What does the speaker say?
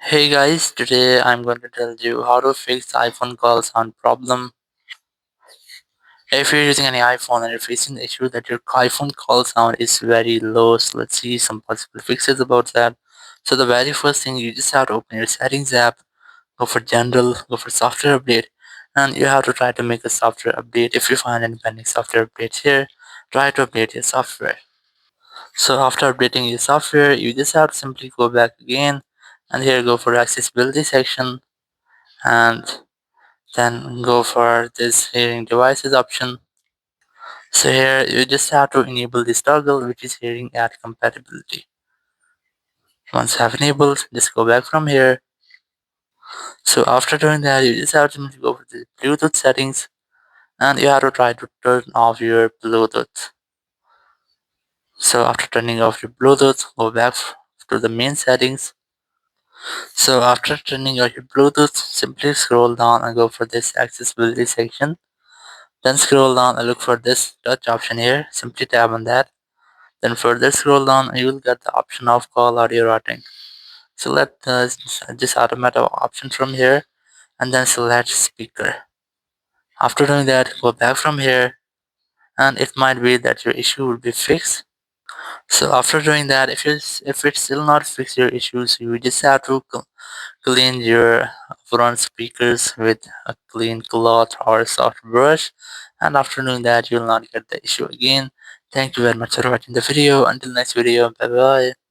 Hey guys, today I'm going to tell you how to fix iPhone call sound problem. If you're using any iPhone and you're facing the issue that your iPhone call sound is very low, so let's see some possible fixes about that. So the very first thing, you just have to open your settings app, go for general, go for software update, and you have to try to make a software update. If you find any pending software updates here, try to update your software. So after updating your software, you just have to simply go back again and here go for accessibility section and then go for this hearing devices option. So here you just have to enable this toggle, which is hearing aid compatibility. Once you have enabled, just go back from here. So after doing that, you just have to go for the Bluetooth settings and you have to try to turn off your Bluetooth. So after turning off your Bluetooth, go back to the main settings. So after turning off your Bluetooth, simply scroll down and go for this accessibility section. Then scroll down and look for this touch option here. Simply tap on that. Then further scroll down and you will get the option of call audio routing. Select this automatic option from here and then select speaker. After doing that, go back from here and it might be that your issue will be fixed. So after doing that, if it's still not fixed your issues, you just have to clean your front speakers with a clean cloth or a soft brush, and after doing that, you'll not get the issue again. Thank you very much for watching the video. Until next video, bye bye.